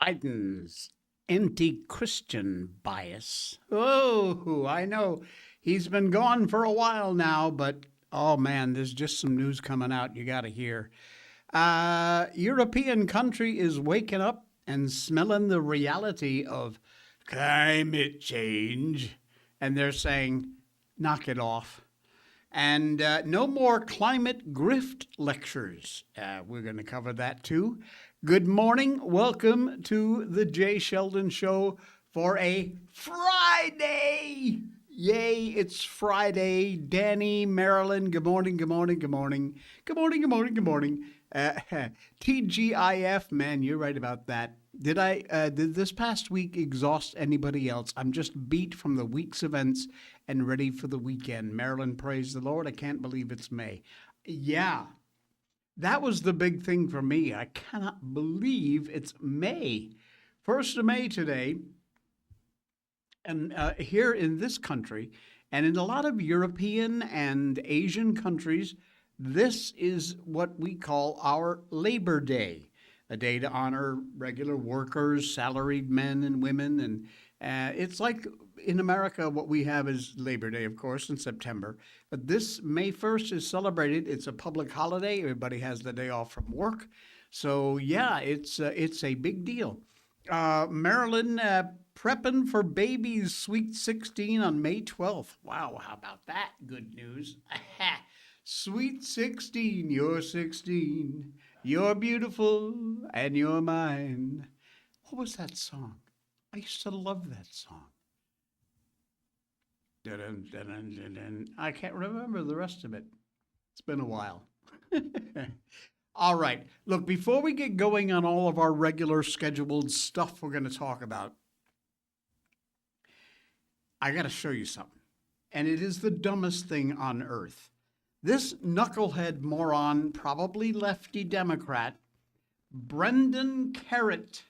Biden's anti-Christian bias. Oh, I know. He's been gone for a while now, but oh man, there's just some news coming out you got to hear. European country is waking up and smelling the reality of climate change, and they're saying, knock it off. And no more climate grift lectures. We're going to cover that too. Good morning. Welcome to the Jay Sheldon Show for a Friday. Yay, it's Friday. Danny, Marilyn, good morning, good morning, good morning. Good morning, good morning, good morning. TGIF, man, you're right about that. Did this past week exhaust anybody else? I'm just beat from the week's events and ready for the weekend. Marilyn, praise the Lord. I can't believe it's May. Yeah, that was the big thing for me. I cannot believe it's May. 1st of May today. And here in this country, and in a lot of European and Asian countries, this is what we call our Labor Day, a day to honor regular workers, salaried men and women. And it's like in America, what we have is Labor Day, of course, in September. But this May 1st is celebrated. It's a public holiday. Everybody has the day off from work. So, yeah, it's a big deal. Marilyn, prepping for baby's Sweet 16 on May 12th. Wow, how about that? Good news. Sweet 16, you're 16. You're beautiful and you're mine. What was that song? I used to love that song. Dun, dun, dun, dun, dun. I can't remember the rest of it. It's been a while. All right. Look, before we get going on all of our regular scheduled stuff we're going to talk about, I got to show you something. And it is the dumbest thing on earth. This knucklehead moron, probably lefty Democrat, Brendan Carrot,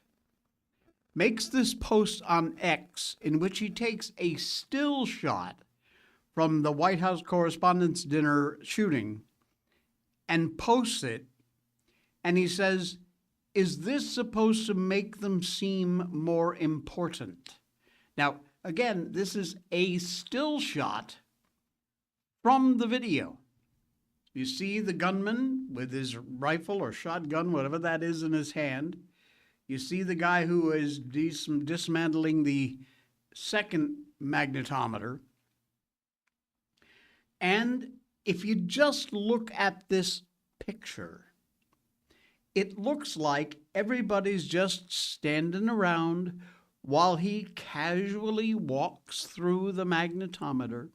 makes this post on X in which he takes a still shot from the White House Correspondents' Dinner shooting and posts it. And he says, is this supposed to make them seem more important? Now, again, this is a still shot from the video. You see the gunman with his rifle or shotgun, whatever that is, in his hand. You see the guy who is dismantling the second magnetometer. And if you just look at this picture, it looks like everybody's just standing around while he casually walks through the magnetometer.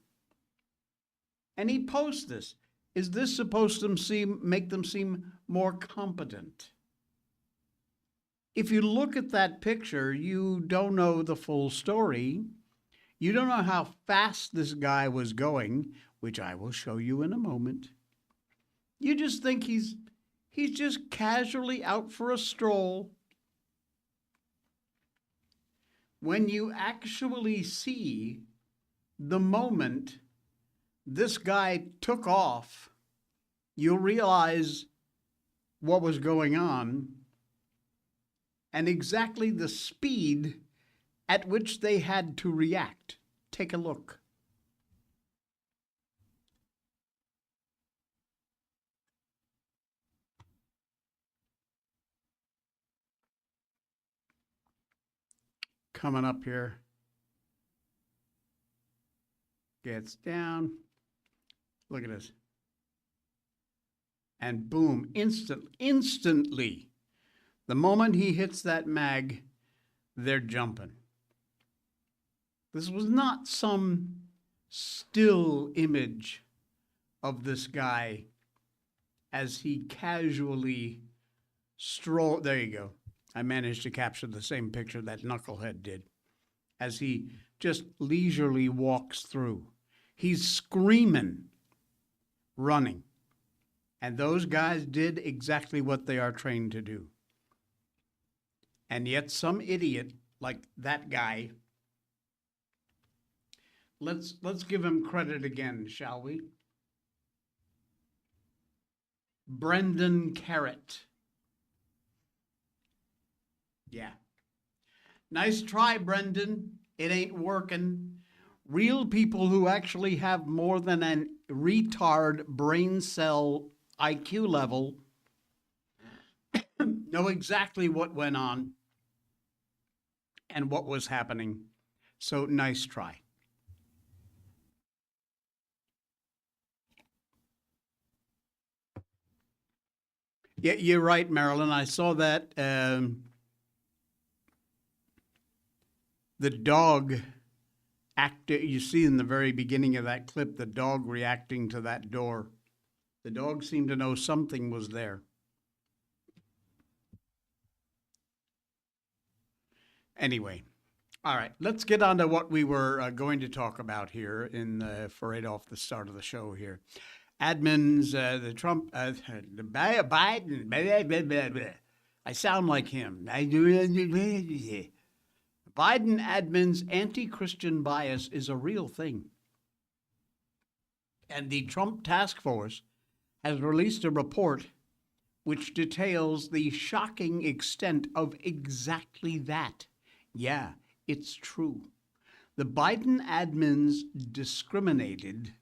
And he posts this. Is this supposed to make them seem more competent? If you look at that picture, you don't know the full story. You don't know how fast this guy was going, which I will show you in a moment. You just think he's just casually out for a stroll. When you actually see the moment this guy took off, you'll realize what was going on and exactly the speed at which they had to react. Take a look. Coming up here. Gets down. Look at this. And boom, instantly, the moment he hits that mag, they're jumping. This was not some still image of this guy as he casually strolled. There you go. I managed to capture the same picture that knucklehead did as he just leisurely walks through. He's screaming, running. And those guys did exactly what they are trained to do. And yet some idiot like that guy, let's give him credit again, shall we? Brendan Carrot. Yeah. Nice try, Brendan. It ain't working. Real people who actually have more than a retard brain cell IQ level know exactly what went on and what was happening. So nice try. Yeah, you're right, Marilyn. I saw that the dog you see in the very beginning of that clip, the dog reacting to that door. The dog seemed to know something was there. Anyway, all right, let's get on to what we were going to talk about here for right off the start of the show here. Admins, the Trump, the Biden, blah, blah, blah, blah. I sound like him. Biden admins anti-Christian bias is a real thing. And the Trump task force has released a report which details the shocking extent of exactly that. Yeah, it's true. The Biden admins discriminated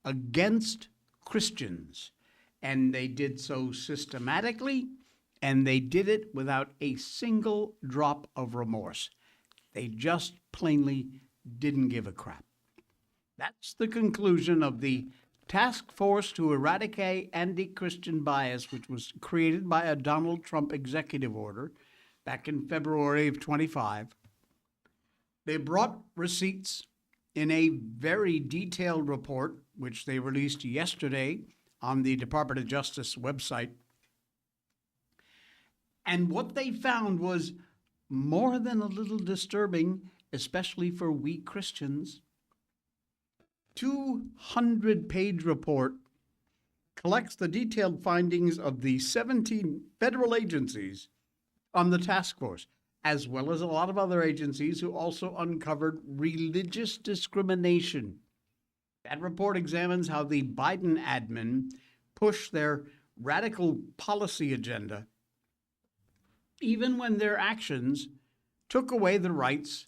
against Christians, and they did so systematically, and they did it without a single drop of remorse. They just plainly didn't give a crap. That's the conclusion of the Task Force to Eradicate Anti-Christian Bias, which was created by a Donald Trump executive order back in February of 25. They brought receipts in a very detailed report, which they released yesterday on the Department of Justice website. And what they found was more than a little disturbing, especially for we Christians. 200-page report collects the detailed findings of the 17 federal agencies on the task force, as well as a lot of other agencies who also uncovered religious discrimination. That report examines how the Biden admin pushed their radical policy agenda, even when their actions took away the rights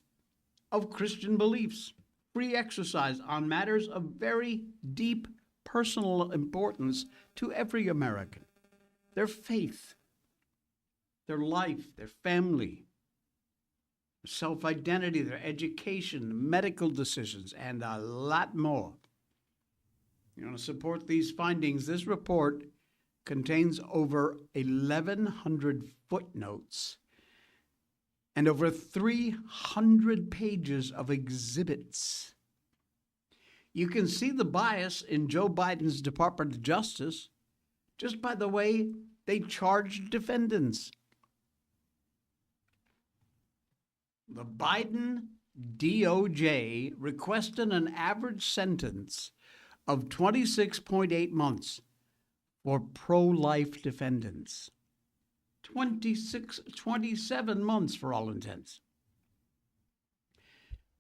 of Christian beliefs, free exercise on matters of very deep personal importance to every American. Their faith, their life, their family, self-identity, their education, medical decisions, and a lot more. You want to support these findings? This report contains over 1,100 footnotes and over 300 pages of exhibits. You can see the bias in Joe Biden's Department of Justice just by the way they charge defendants. The Biden DOJ requested an average sentence of 26.8 months for pro-life defendants. 27 months for all intents.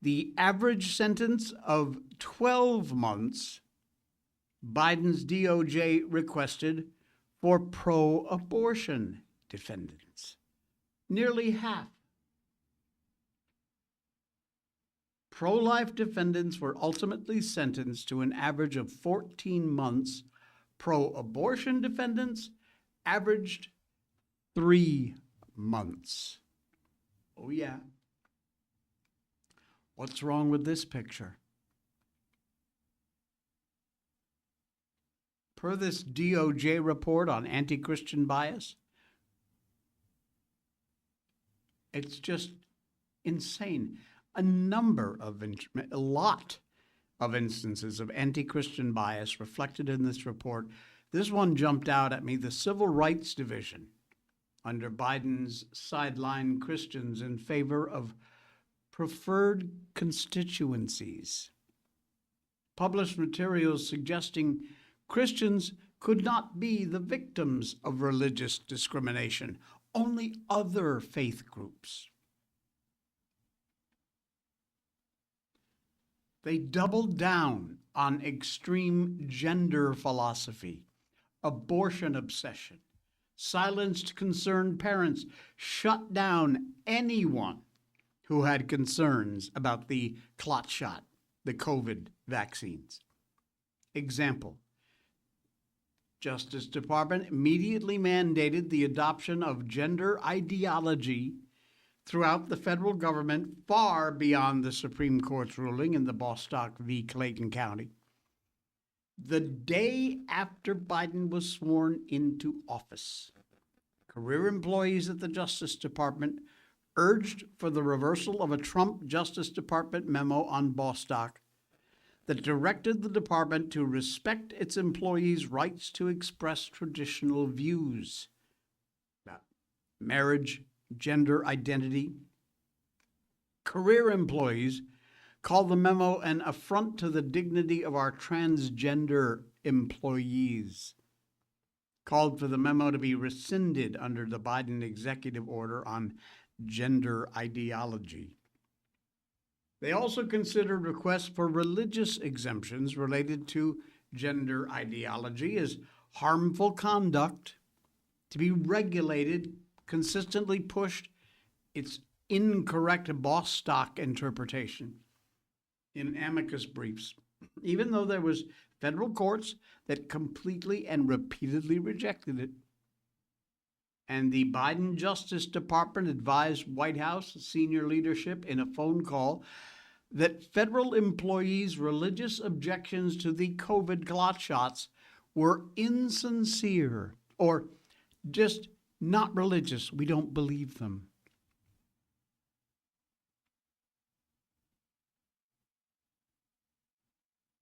The average sentence of 12 months Biden's DOJ requested for pro-abortion defendants. Nearly half. Pro-life defendants were ultimately sentenced to an average of 14 months. Pro-abortion defendants averaged 3 months. Oh, yeah. What's wrong with this picture? Per this DOJ report on anti-Christian bias, it's just insane. A lot of instances of anti-Christian bias reflected in this report. This one jumped out at me, the Civil Rights Division under Biden's sideline Christians in favor of preferred constituencies. Published materials suggesting Christians could not be the victims of religious discrimination, only other faith groups. They doubled down on extreme gender philosophy, abortion obsession, silenced concerned parents, shut down anyone who had concerns about the clot shot, the COVID vaccines. Example, Justice Department immediately mandated the adoption of gender ideology throughout the federal government far beyond the Supreme Court's ruling in the Bostock v. Clayton County. The day after Biden was sworn into office, career employees at the Justice Department urged for the reversal of a Trump Justice Department memo on Bostock that directed the department to respect its employees' rights to express traditional views about marriage, gender identity. Career employees called the memo an affront to the dignity of our transgender employees, called for the memo to be rescinded under the Biden executive order on gender ideology. They also considered requests for religious exemptions related to gender ideology as harmful conduct to be regulated, consistently pushed its incorrect Bostock interpretation in amicus briefs, even though there was federal courts that completely and repeatedly rejected it. And the Biden Justice Department advised White House senior leadership in a phone call that federal employees' religious objections to the COVID clot shots were insincere or just not religious. We don't believe them.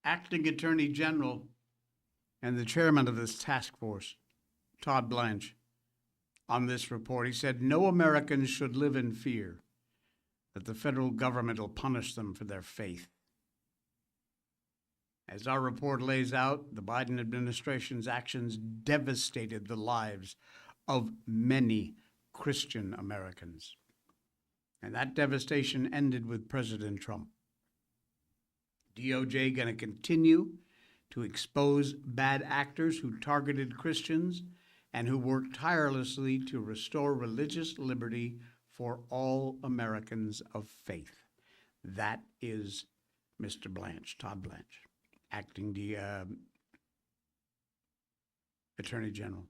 Acting Attorney General and the chairman of this task force, Todd Blanche, on this report, he said, no Americans should live in fear that the federal government will punish them for their faith. As our report lays out, the Biden administration's actions devastated the lives of many Christian Americans. And that devastation ended with President Trump. DOJ going to continue to expose bad actors who targeted Christians and who worked tirelessly to restore religious liberty for all Americans of faith. That is Mr. Blanche, Todd Blanche, acting Attorney General.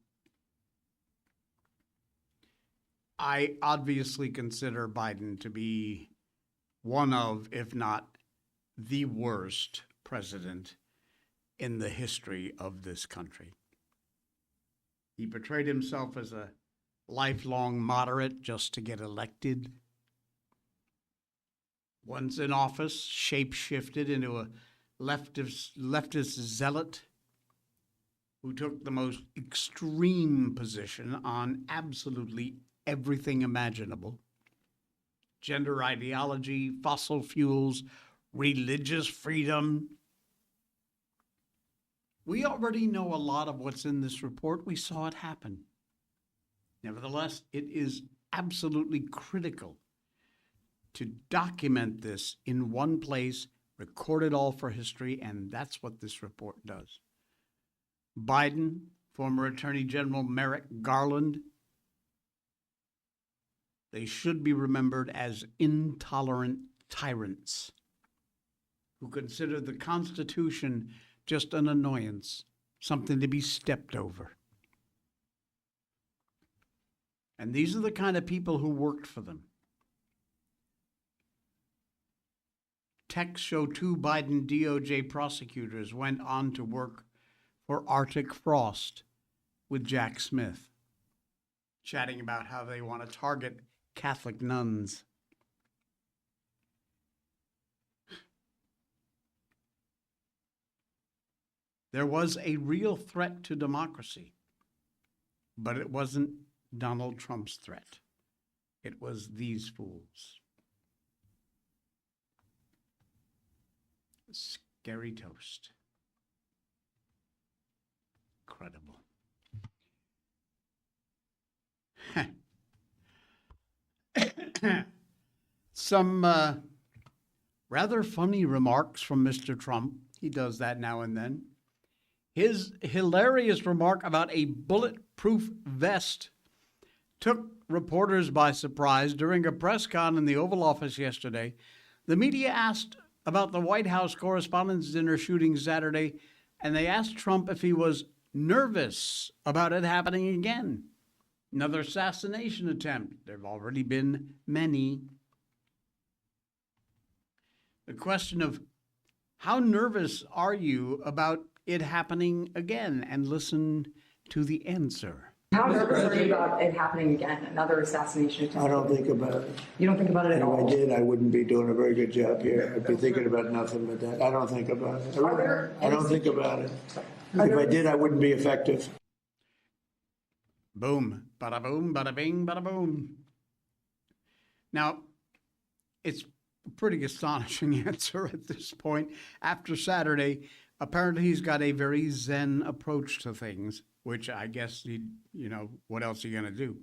I obviously consider Biden to be one of, if not the worst president in the history of this country. He portrayed himself as a lifelong moderate just to get elected. Once in office, shape-shifted into a leftist zealot who took the most extreme position on absolutely everything imaginable. Gender ideology, fossil fuels, religious freedom. We already know a lot of what's in this report. We saw it happen. Nevertheless, it is absolutely critical to document this in one place, record it all for history, and that's what this report does. Biden, former Attorney General Merrick Garland, they should be remembered as intolerant tyrants who consider the Constitution just an annoyance, something to be stepped over. And these are the kind of people who worked for them. Texts show two Biden DOJ prosecutors went on to work for Arctic Frost with Jack Smith, chatting about how they want to target Catholic nuns. There was a real threat to democracy, but it wasn't Donald Trump's threat. It was these fools. Scary toast. Incredible. Some rather funny remarks from Mr. Trump. He does that now and then. His hilarious remark about a bulletproof vest took reporters by surprise during a press con in the Oval Office yesterday. The media asked about the White House Correspondents' Dinner shooting Saturday, and they asked Trump if he was nervous about it happening again. Another assassination attempt. There have already been many. The question of how nervous are you about it happening again? And listen to the answer. How nervous are you about it happening again? Another assassination attempt? I don't think about it. You don't think about it at all? If I did, I wouldn't be doing a very good job here. I'd be thinking about nothing but that. I don't think about it. I don't think about it. If I did, I wouldn't be effective. Boom. Bada boom, bada bing, bada boom. Now, it's a pretty astonishing answer at this point. After Saturday, apparently he's got a very zen approach to things, which I guess what else are you going to do?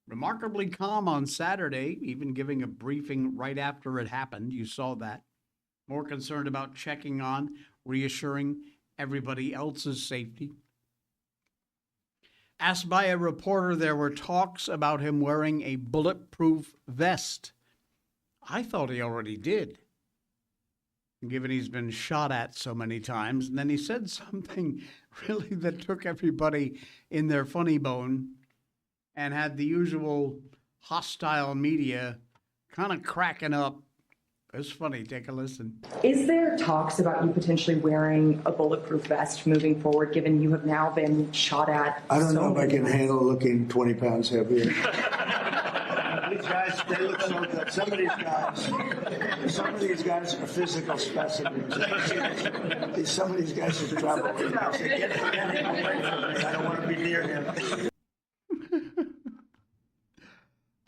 Remarkably calm on Saturday, even giving a briefing right after it happened. You saw that. More concerned about checking on, reassuring everybody else's safety. Asked by a reporter, there were talks about him wearing a bulletproof vest. I thought he already did, given he's been shot at so many times. And then he said something really that took everybody in their funny bone and had the usual hostile media kind of cracking up. It's funny. Take a listen. Is there talks about you potentially wearing a bulletproof vest moving forward, given you have now been shot at? I don't know if I can handle looking 20 pounds heavier. These guys, they look so good. Some of these guys are physical specimens. Some of these guys are trouble. Get him away from me. I don't want to be near him.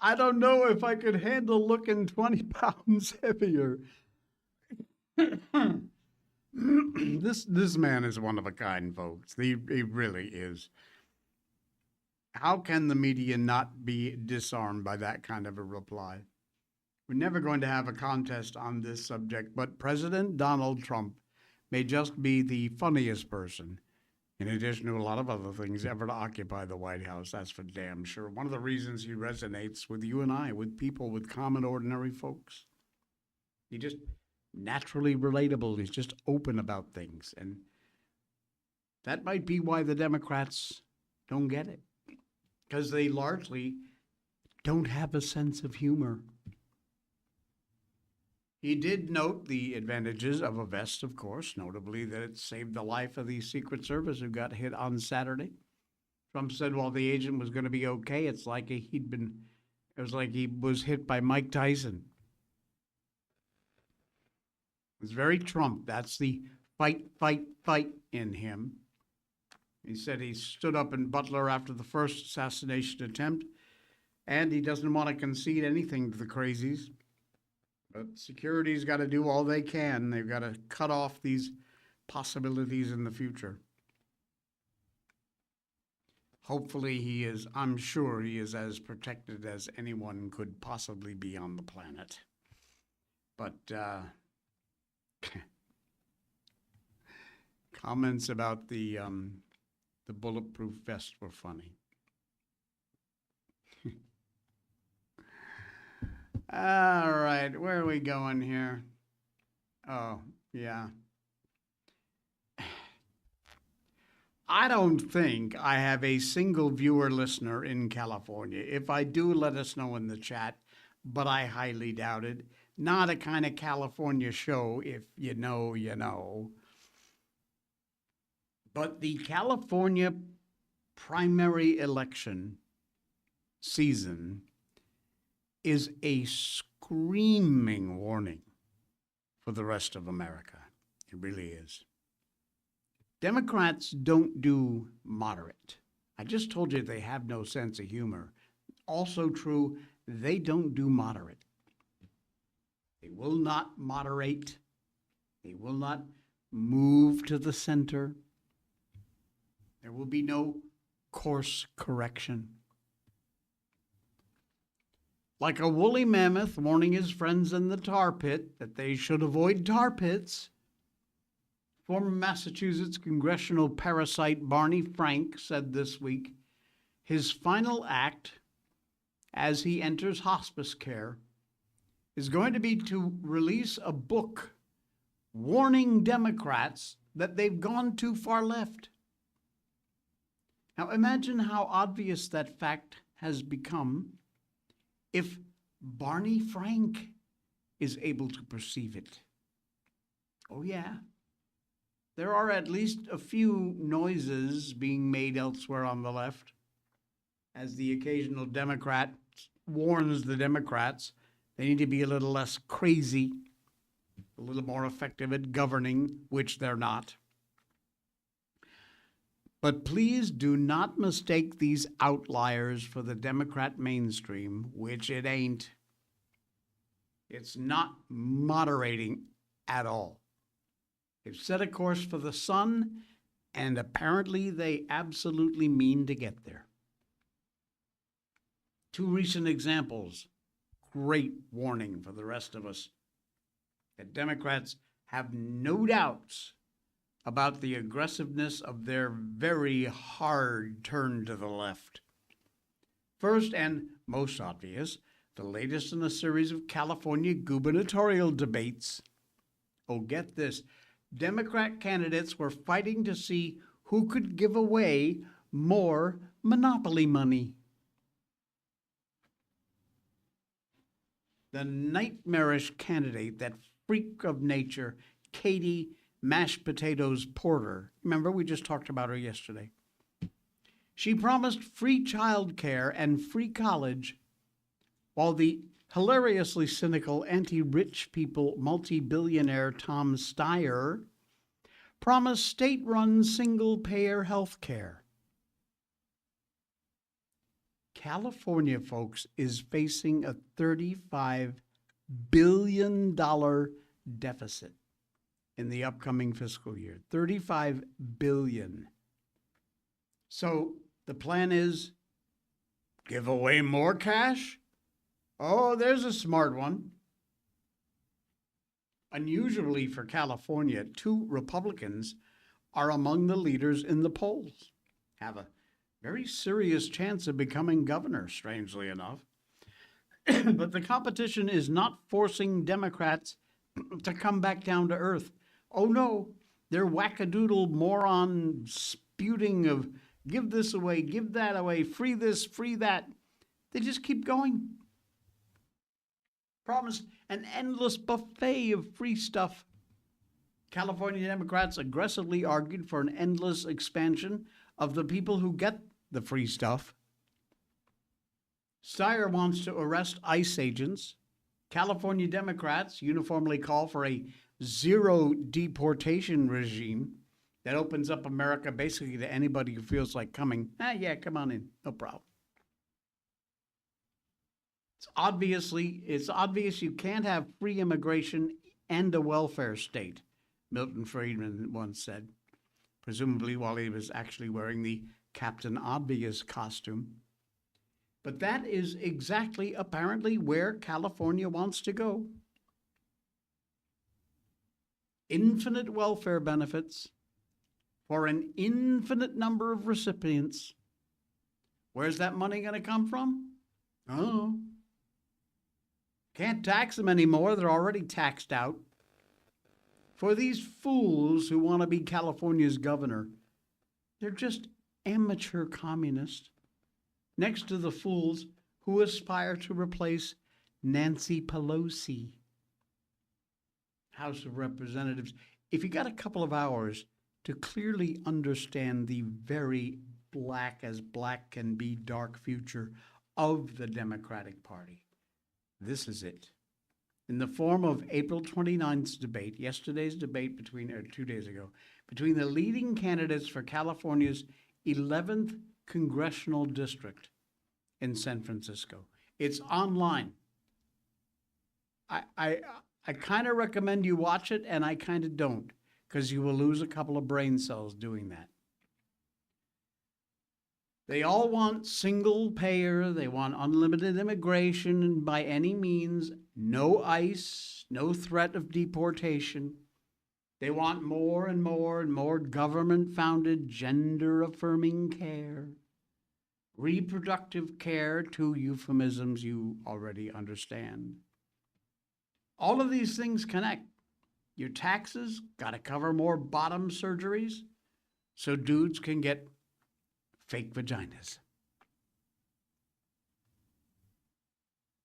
I don't know if I could handle looking 20 pounds heavier. This man is one of a kind, folks. He really is. How can the media not be disarmed by that kind of a reply? We're never going to have a contest on this subject, but President Donald Trump may just be the funniest person, in addition to a lot of other things, ever to occupy the White House. That's for damn sure. One of the reasons he resonates with you and I, with people, with common, ordinary folks. He's just naturally relatable. He's just open about things. And that might be why the Democrats don't get it, because they largely don't have a sense of humor. He did note the advantages of a vest, of course, notably that it saved the life of the Secret Service who got hit on Saturday. Trump said, well, the agent was going to be okay. It was like he was hit by Mike Tyson. It's very Trump. That's the fight, fight, fight in him. He said he stood up in Butler after the first assassination attempt, and he doesn't want to concede anything to the crazies. But security's got to do all they can. They've got to cut off these possibilities in the future. Hopefully I'm sure he is as protected as anyone could possibly be on the planet. But comments about the bulletproof vest were funny. All right, where are we going here? Oh, yeah. I don't think I have a single viewer listener in California. If I do, let us know in the chat, but I highly doubt it. Not a kind of California show, if you know, you know. But the California primary election season is a screaming warning for the rest of America. It really is. Democrats don't do moderate. I just told you they have no sense of humor. Also true, they don't do moderate. They will not moderate. They will not move to the center. There will be no course correction. Like a woolly mammoth warning his friends in the tar pit that they should avoid tar pits, former Massachusetts congressional parasite Barney Frank said this week his final act as he enters hospice care is going to be to release a book warning Democrats that they've gone too far left. Now imagine how obvious that fact has become if Barney Frank is able to perceive it. Oh yeah, there are at least a few noises being made elsewhere on the left as the occasional Democrat warns the Democrats they need to be a little less crazy, a little more effective at governing, which they're not. But please do not mistake these outliers for the Democrat mainstream, which it ain't. It's not moderating at all. They've set a course for the sun, and apparently they absolutely mean to get there. Two recent examples, great warning for the rest of us, that Democrats have no doubts about the aggressiveness of their very hard turn to the left. First and most obvious, the latest in a series of California gubernatorial debates. Oh, get this. Democrat candidates were fighting to see who could give away more monopoly money. The nightmarish candidate, that freak of nature, Katie Mashed Potatoes Porter. Remember, we just talked about her yesterday. She promised free child care and free college, while the hilariously cynical anti-rich people multi-billionaire Tom Steyer promised state-run single-payer health care. California, folks, is facing a $35 billion deficit in the upcoming fiscal year. $35 billion. So the plan is give away more cash? Oh, there's a smart one. Unusually for California, 2 Republicans are among the leaders in the polls, have a very serious chance of becoming governor, strangely enough. But the competition is not forcing Democrats to come back down to earth. Oh no, their wackadoodle moron spewing of give this away, give that away, free this, free that. They just keep going. Promise an endless buffet of free stuff. California Democrats aggressively argued for an endless expansion of the people who get the free stuff. Steyer wants to arrest ICE agents. California Democrats uniformly call for a zero deportation regime that opens up America basically to anybody who feels like coming. Yeah, come on in, no problem. It's obvious you can't have free immigration and a welfare state, Milton Friedman once said, presumably while he was actually wearing the Captain Obvious costume. But that is exactly, apparently, where California wants to go. Infinite welfare benefits for an infinite number of recipients. Where's that money going to come from? Oh, can't tax them anymore. They're already taxed out. For these fools who want to be California's governor, they're just amateur communists, next to the fools who aspire to replace Nancy Pelosi. House of Representatives, if you got a couple of hours to clearly understand the very black as black can be dark future of the Democratic Party, this is it. In the form of April 29th's debate, yesterday's debate between 2 days ago, between the leading candidates for California's 11th congressional district in San Francisco. It's online. I kind of recommend you watch it, and I kind of don't, because you will lose a couple of brain cells doing that. They all want single payer, they want unlimited immigration, and by any means, no ICE, no threat of deportation. They want more and more and more government-founded, gender-affirming care. reproductive care, two euphemisms you already understand. All of these things connect. Your taxes got to cover more bottom surgeries so dudes can get fake vaginas.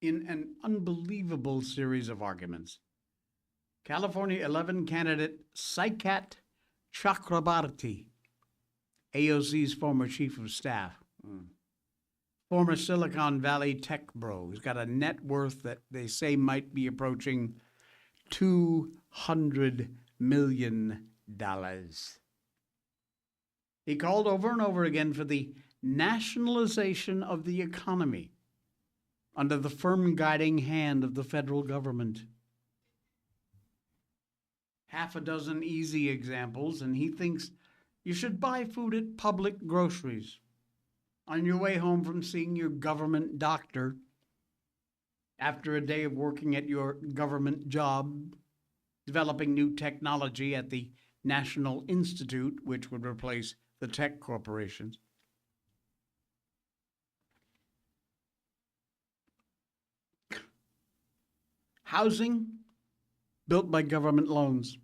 In an unbelievable series of arguments, California 11 candidate Saikat Chakrabarti, AOC's former chief of staff, former Silicon Valley tech bro, who's got a net worth that they say might be approaching $200 million. He called over and over again for the nationalization of the economy under the firm guiding hand of the federal government. Half a dozen easy examples, and he thinks you should buy food at public groceries on your way home from seeing your government doctor after a day of working at your government job, developing new technology at the National Institute, which would replace the tech corporations. Housing built by government loans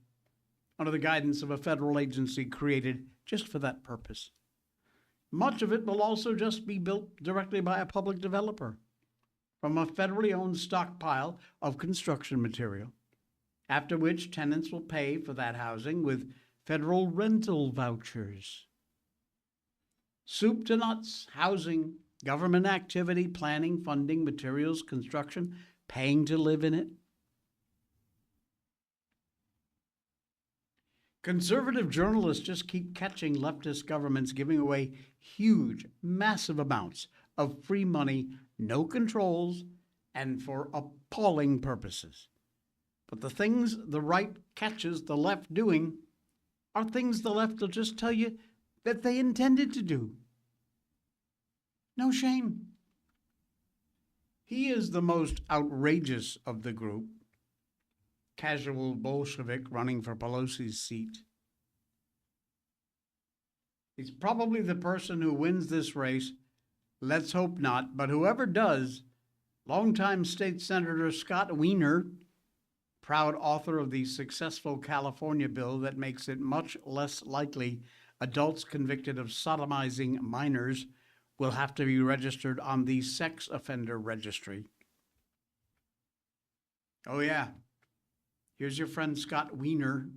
under the guidance of a federal agency created just for that purpose. Much of it will also just be built directly by a public developer from a federally owned stockpile of construction material, after which tenants will pay for that housing with federal rental vouchers. Soup to nuts, housing, government activity, planning, funding, materials, construction, paying to live in it. Conservative journalists just keep catching leftist governments giving away huge, massive amounts of free money, no controls, and for appalling purposes. But the things the right catches the left doing are things the left will just tell you that they intended to do. No shame. He is the most outrageous of the group, casual Bolshevik running for Pelosi's seat. He's probably the person who wins this race. Let's hope not, but whoever does, longtime state senator Scott Wiener, proud author of the successful California bill that makes it much less likely adults convicted of sodomizing minors will have to be registered on the sex offender registry. Oh yeah, here's your friend Scott Wiener,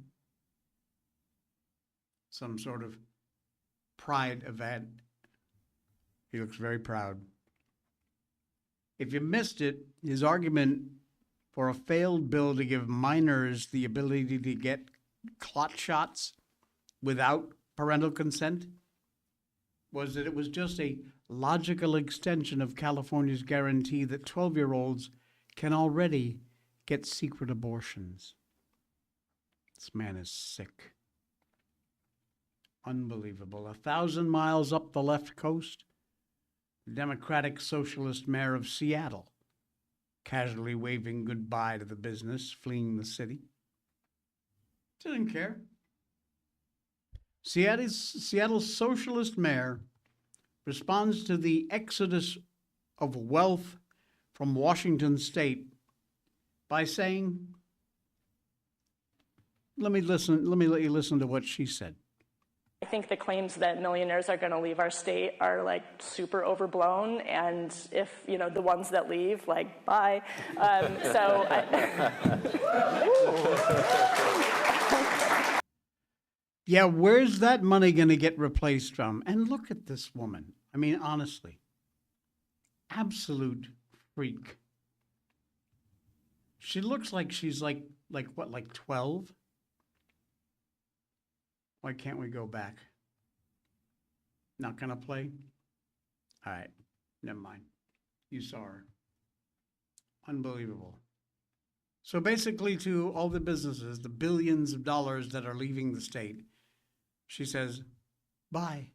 some sort of pride event. He looks very proud. If you missed it, his argument for a failed bill to give minors the ability to get clot shots without parental consent was that it was just a logical extension of California's guarantee that 12-year-olds can already get secret abortions. This man is sick. Unbelievable. 1,000 miles up the left coast, the Democratic Socialist mayor of Seattle, casually waving goodbye to the business, fleeing the city. Didn't care. Seattle's socialist mayor responds to the exodus of wealth from Washington state by saying, let me let you listen to what she said. I think the claims that millionaires are going to leave our state are like super overblown, and if the ones that leave, like, bye. Yeah, where's that money going to get replaced from? And look at this woman. I mean, honestly, absolute freak. She looks like she's like 12? Why can't we go back? Not gonna play? All right, never mind. You saw her. Unbelievable. So basically, to all the businesses, the billions of dollars that are leaving the state, she says, bye.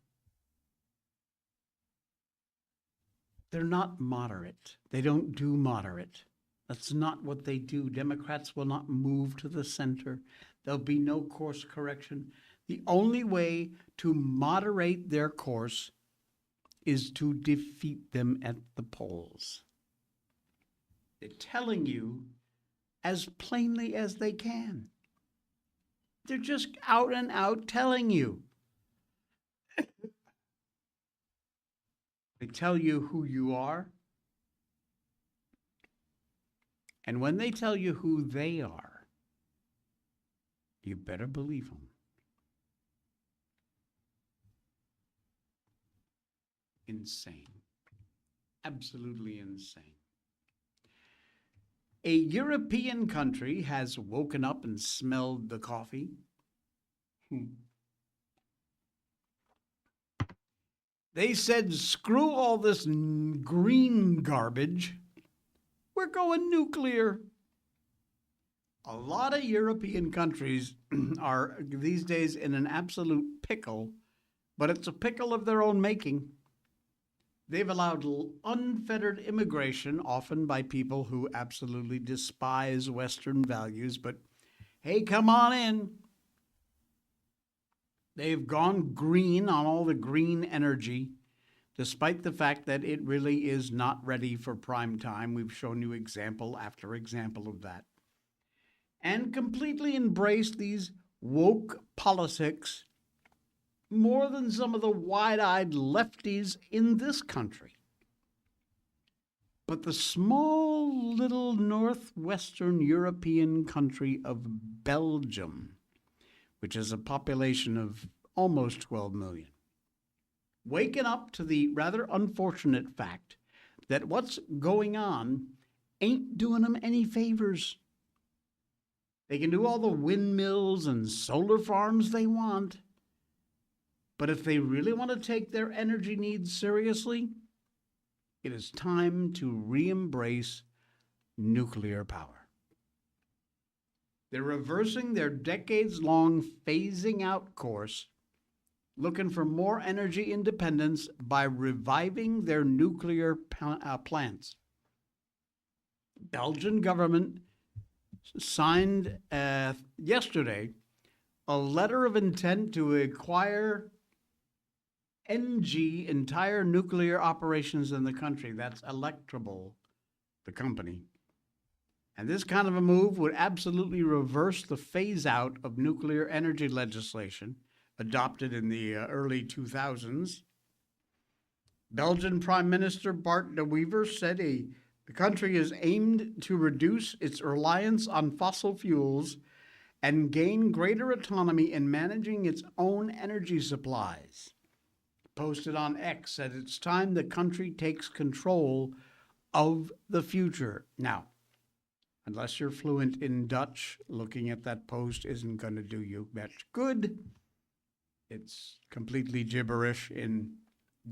They're not moderate. They don't do moderate. That's not what they do. Democrats will not move to the center. There'll be no course correction. The only way to moderate their course is to defeat them at the polls. They're telling you as plainly as they can. They're just out and out telling you. They tell you who you are. And when they tell you who they are, you better believe them. Insane. Absolutely insane. A European country has woken up and smelled the coffee. They said, screw all this green garbage. We're going nuclear. A lot of European countries are these days in an absolute pickle, but it's a pickle of their own making. They've allowed unfettered immigration, often by people who absolutely despise Western values, but hey, come on in. They've gone green on all the green energy, despite the fact that it really is not ready for prime time. We've shown you example after example of that. And completely embraced these woke politics more than some of the wide-eyed lefties in this country. But the small little northwestern European country of Belgium, which has a population of almost 12 million, waking up to the rather unfortunate fact that what's going on ain't doing them any favors. They can do all the windmills and solar farms they want, but if they really want to take their energy needs seriously, it is time to re-embrace nuclear power. They're reversing their decades-long phasing out course, looking for more energy independence by reviving their nuclear plants. Belgian government signed yesterday a letter of intent to acquire NG, entire nuclear operations in the country. That's Electrable, the company. And this kind of a move would absolutely reverse the phase out of nuclear energy legislation adopted in the early 2000s. Belgian Prime Minister Bart de Wever said the country is aimed to reduce its reliance on fossil fuels and gain greater autonomy in managing its own energy supplies. Posted on X said it's time the country takes control of the future. Now, unless you're fluent in Dutch, looking at that post isn't going to do you much good. It's completely gibberish in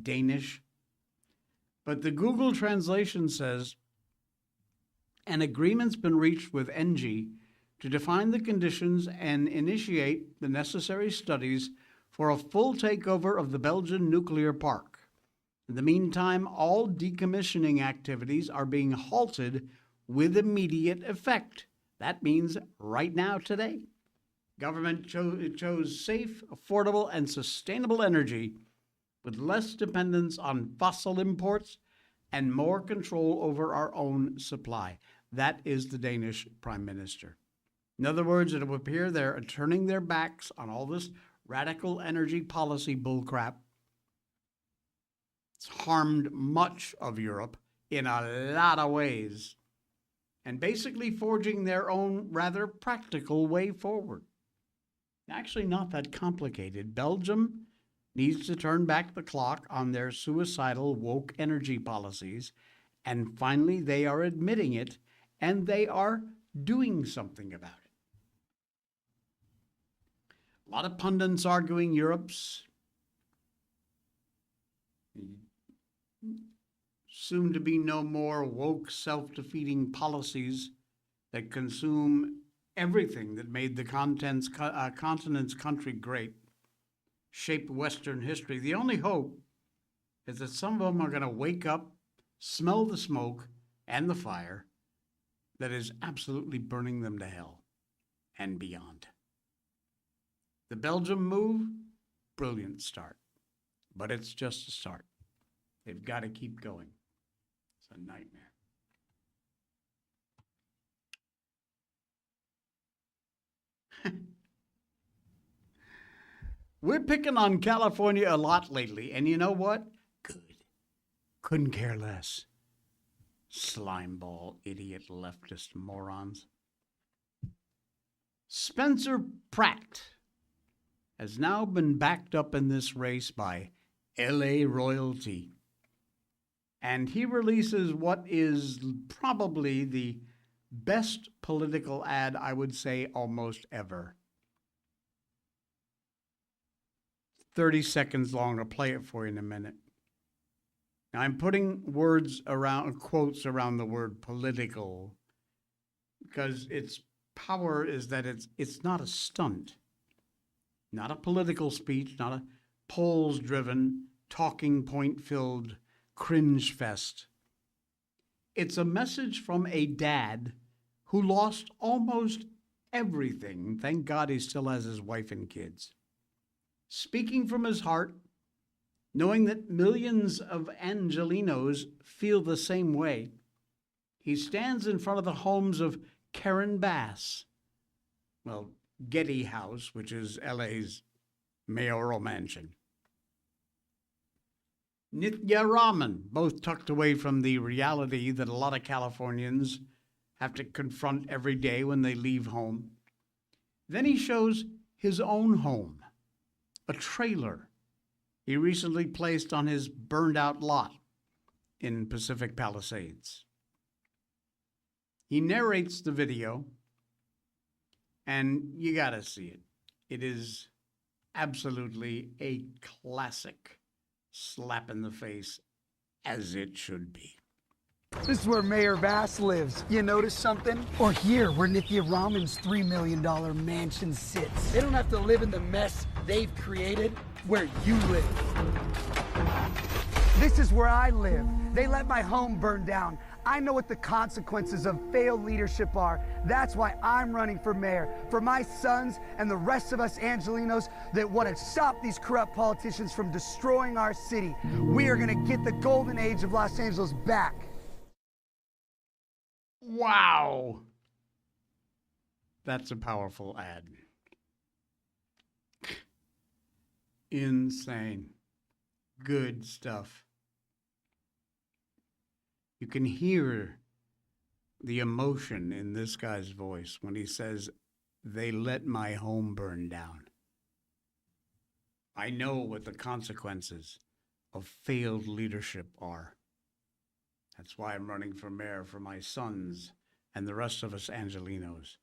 Danish. But the Google translation says, an agreement's been reached with NG to define the conditions and initiate the necessary studies for a full takeover of the Belgian nuclear park. In the meantime, all decommissioning activities are being halted with immediate effect. That means right now, today. Government chose safe, affordable, and sustainable energy with less dependence on fossil imports and more control over our own supply. That is the Danish Prime Minister. In other words, it will appear they're turning their backs on all this radical energy policy bullcrap. It's harmed much of Europe in a lot of ways, and basically forging their own rather practical way forward. Actually, not that complicated. Belgium needs to turn back the clock on their suicidal woke energy policies, and finally they are admitting it, and they are doing something about it. A lot of pundits arguing Europe's soon to be no more woke, self-defeating policies that consume everything that made the continent's country great, shaped Western history. The only hope is that some of them are going to wake up, smell the smoke and the fire that is absolutely burning them to hell and beyond. The Belgium move, brilliant start, but it's just a start. They've got to keep going. It's a nightmare. We're picking on California a lot lately, and you know what? Good. Couldn't care less. Slimeball, idiot, leftist morons. Spencer Pratt has now been backed up in this race by LA royalty. And he releases what is probably the best political ad, I would say, almost ever. 30 seconds long. I'll play it for you in a minute. Now, I'm putting quotes around the word political, because its power is that it's not a stunt, not a political speech, not a polls-driven, talking point-filled cringe fest. It's a message from a dad who lost almost everything. Thank God he still has his wife and kids. Speaking from his heart, knowing that millions of Angelenos feel the same way, he stands in front of the homes of Karen Bass, Getty House, which is LA's mayoral mansion, Nithya Raman, both tucked away from the reality that a lot of Californians have to confront every day when they leave home. Then he shows his own home, a trailer he recently placed on his burned-out lot in Pacific Palisades. He narrates the video, and you gotta see it. It is absolutely a classic slap in the face, as it should be. This is where Mayor Bass lives. You notice something? Or here, where Nithya Raman's $3 million mansion sits. They don't have to live in the mess they've created where you live. This is where I live. They let my home burn down. I know what the consequences of failed leadership are. That's why I'm running for mayor. For my sons and the rest of us Angelenos that want to stop these corrupt politicians from destroying our city. We are going to get the golden age of Los Angeles back. Wow. That's a powerful ad. Insane. Good stuff. You can hear the emotion in this guy's voice when he says, "They let my home burn down." I know what the consequences of failed leadership are. That's why I'm running for mayor, for my sons and the rest of us Angelenos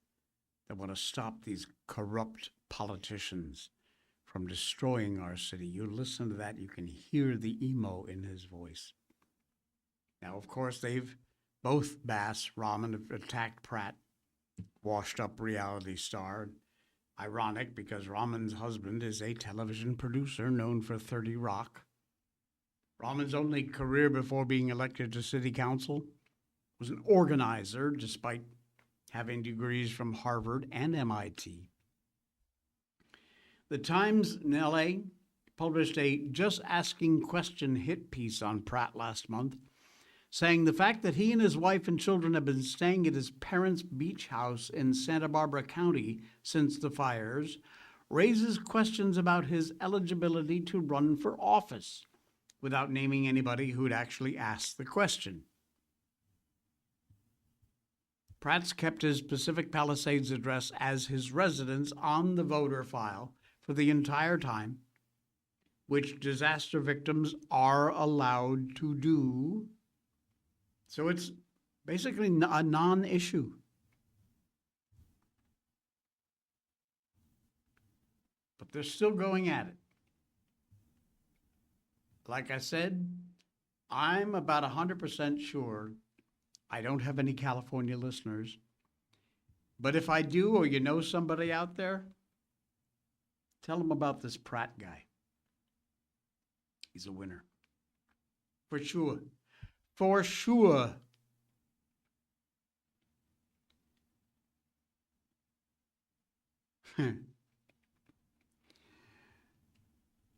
that want to stop these corrupt politicians from destroying our city. You listen to that, you can hear the emo in his voice. Now, of course, both Bass, Raman, have attacked Pratt, washed up reality star. Ironic, because Raman's husband is a television producer known for 30 Rock. Raman's only career before being elected to city council was an organizer, despite having degrees from Harvard and MIT. The Times in LA published a Just Asking Question hit piece on Pratt last month, saying the fact that he and his wife and children have been staying at his parents' beach house in Santa Barbara County since the fires raises questions about his eligibility to run for office, without naming anybody who'd actually asked the question. Pratt's kept his Pacific Palisades address as his residence on the voter file for the entire time, which disaster victims are allowed to do. So it's basically a non-issue. But they're still going at it. Like I said, I'm about 100% sure I don't have any California listeners. But if I do, or you know somebody out there, tell them about this Pratt guy. He's a winner. For sure. For sure.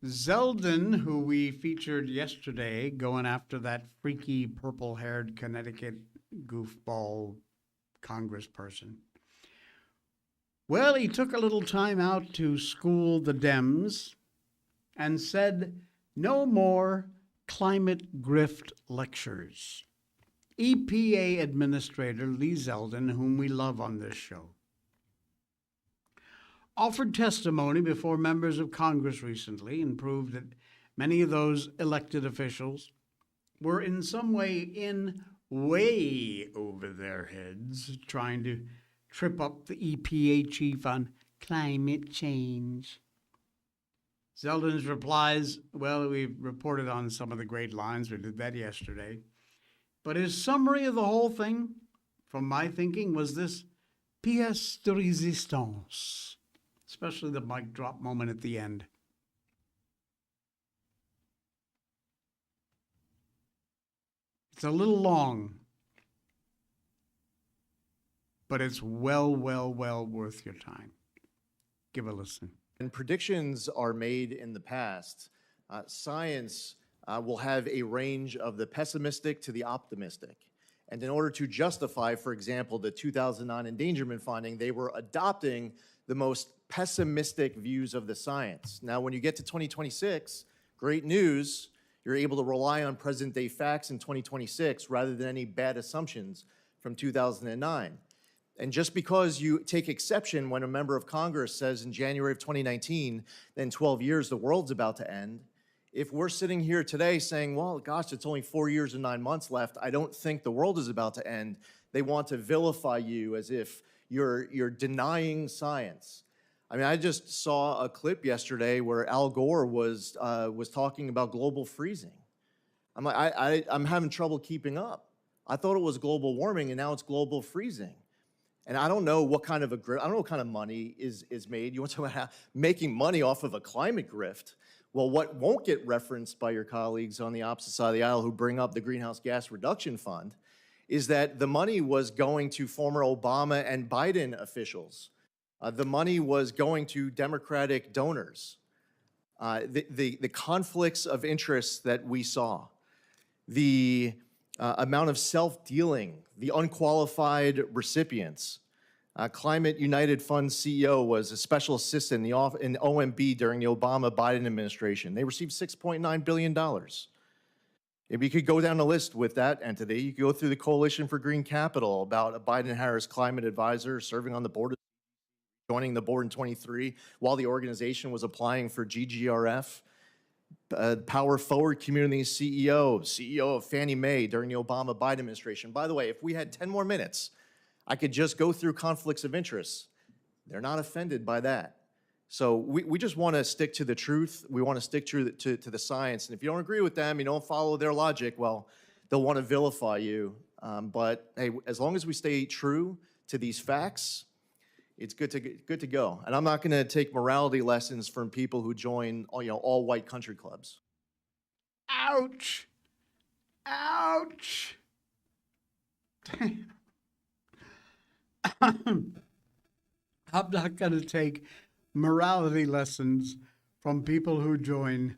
Zeldin, who we featured yesterday, going after that freaky purple-haired Connecticut goofball congressperson. Well, he took a little time out to school the Dems and said, no more climate grift lectures. EPA Administrator Lee Zeldin, whom we love on this show, offered testimony before members of Congress recently and proved that many of those elected officials were in some way in way over their heads trying to trip up the EPA chief on climate change. Zeldin's replies, well, we've reported on some of the great lines. We did that yesterday. But his summary of the whole thing, from my thinking, was this pièce de résistance, especially the mic drop moment at the end. It's a little long, but it's well worth your time. Give a listen. And predictions are made in the past. Science will have a range of the pessimistic to the optimistic. And in order to justify, for example, the 2009 endangerment finding, they were adopting the most pessimistic views of the science. Now, when you get to 2026, great news, you're able to rely on present-day facts in 2026 rather than any bad assumptions from 2009. And just because you take exception when a member of Congress says in January of 2019, then 12 years, the world's about to end, if we're sitting here today saying, well, gosh, it's only 4 years and 9 months left, I don't think the world is about to end, they want to vilify you as if you're denying science. I mean, I just saw a clip yesterday where Al Gore was talking about global freezing. I'm like, I'm having trouble keeping up. I thought it was global warming, and now it's global freezing. And I don't know what kind of money is made. You want to talk about making money off of a climate grift? Well, what won't get referenced by your colleagues on the opposite side of the aisle who bring up the Greenhouse Gas Reduction Fund is that the money was going to former Obama and Biden officials. The money was going to Democratic donors. The conflicts of interest that we saw, the amount of self-dealing, the unqualified recipients. Climate United Fund CEO was a special assistant in OMB during the Obama-Biden administration. They received $6.9 billion. If you could go down the list with that entity, you could go through the Coalition for Green Capital about a Biden-Harris climate advisor serving on the board, joining the board in 23 while the organization was applying for GGRF. Power Forward Community CEO of Fannie Mae during the Obama-Biden administration. By the way, if we had 10 more minutes, I could just go through conflicts of interest. They're not offended by that. So we just want to stick to the truth. We want to stick to the science. And if you don't agree with them, you don't follow their logic, well, they'll want to vilify you. But hey, as long as we stay true to these facts, it's good to go. And I'm not going to take morality lessons from people who join all white country clubs. Ouch! Ouch! I'm not going to take morality lessons from people who join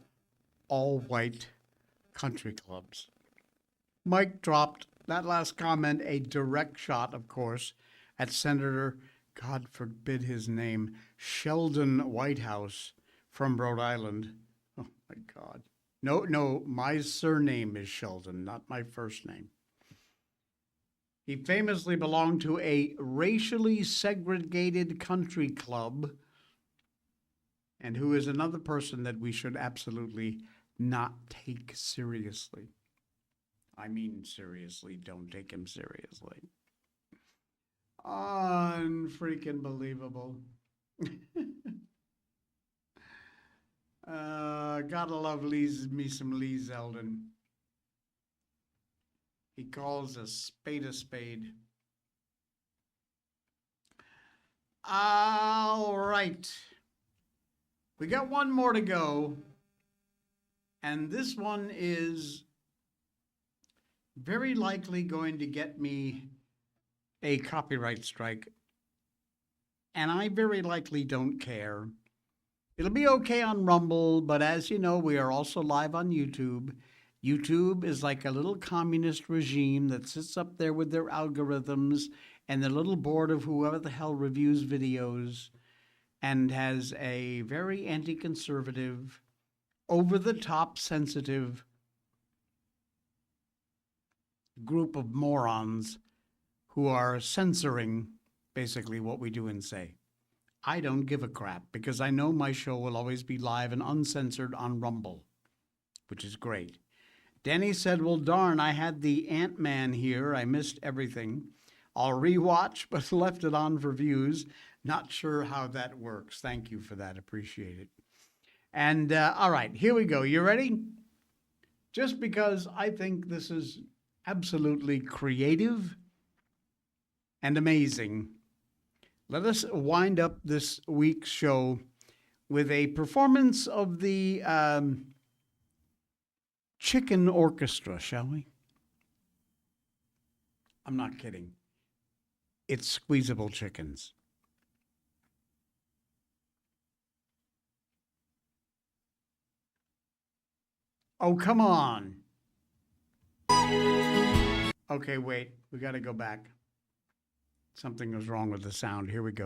all white country clubs. Mike dropped that last comment, a direct shot, of course, at Senator, God forbid his name, Sheldon Whitehouse from Rhode Island. Oh, my God. No, my surname is Sheldon, not my first name. He famously belonged to a racially segregated country club, and who is another person that we should absolutely not take seriously. I mean seriously, don't take him seriously. Unfreaking believable. Gotta love me some Lee Zeldin. He calls a spade a spade. All right. We got one more to go. And this one is very likely going to get me a copyright strike. And I very likely don't care, It'll be okay on Rumble, but as you know, we are also live on YouTube. YouTube is like a little communist regime that sits up there with their algorithms and their little board of whoever the hell reviews videos and has a very anti-conservative, over-the-top sensitive group of morons who are censoring basically what we do and say. I don't give a crap because I know my show will always be live and uncensored on Rumble, which is great. Denny said, well, darn, I had the Ant-Man here. I missed everything. I'll rewatch, but left it on for views. Not sure how that works. Thank you for that. Appreciate it. And all right, here we go. You ready? Just because I think this is absolutely creative and amazing, let us wind up this week's show with a performance of the Chicken Orchestra, shall we? I'm not kidding. It's Squeezable Chickens. Oh, come on. Okay, wait. We got to go back. Something was wrong with the sound. Here we go.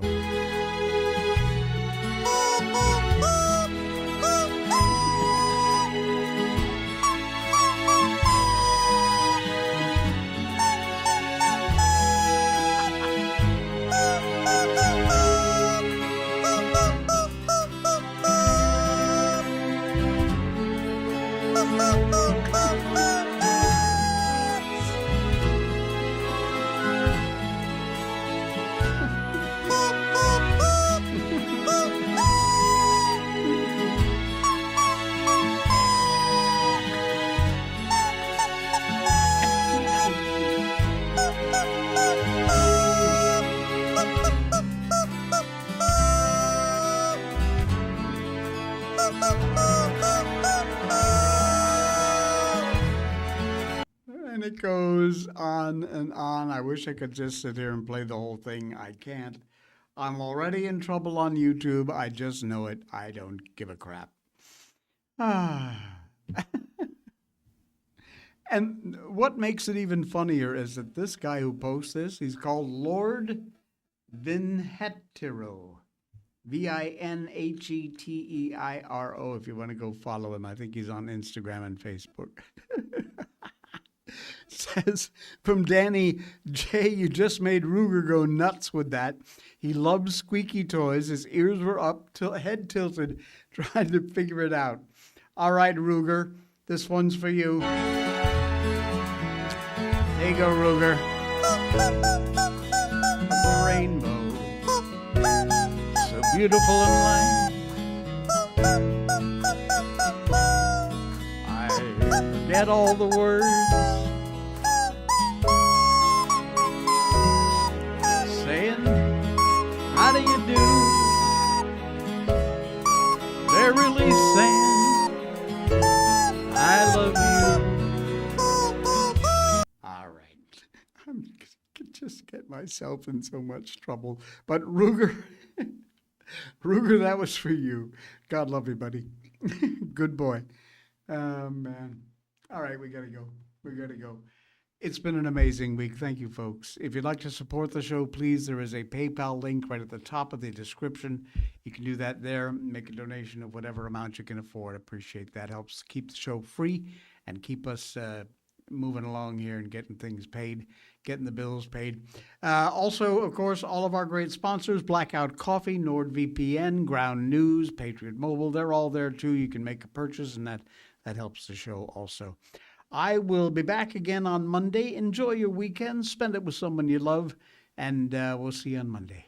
And it goes on and on. I wish I could just sit here and play the whole thing. I can't. I'm already in trouble on YouTube. I just know it. I don't give a crap. And what makes it even funnier is that this guy who posts this, he's called Lord Vinhetero. Vinhetero, if you want to go follow him. I think he's on Instagram and Facebook. Says, from Danny J, you just made Ruger go nuts with that. He loves squeaky toys. His ears were up, head tilted, trying to figure it out. All right, Ruger, this one's for you. There you go, Ruger. The rainbow, so beautiful and light. I forget all the words. Saying, how do you do? They're really saying, I love you. All right. I just get myself in so much trouble. But Ruger, Ruger, that was for you. God love you, buddy. Good boy. Oh, man. All right, we got to go. We got to go. It's been an amazing week. Thank you, folks. If you'd like to support the show, please, there is a PayPal link right at the top of the description. You can do that there. Make a donation of whatever amount you can afford. Appreciate that. Helps keep the show free and keep us moving along here and getting things paid, getting the bills paid. Also, of course, all of our great sponsors, Blackout Coffee, NordVPN, Ground News, Patriot Mobile, they're all there too. You can make a purchase, and that helps the show also. I will be back again on Monday. Enjoy your weekend. Spend it with someone you love, and we'll see you on Monday.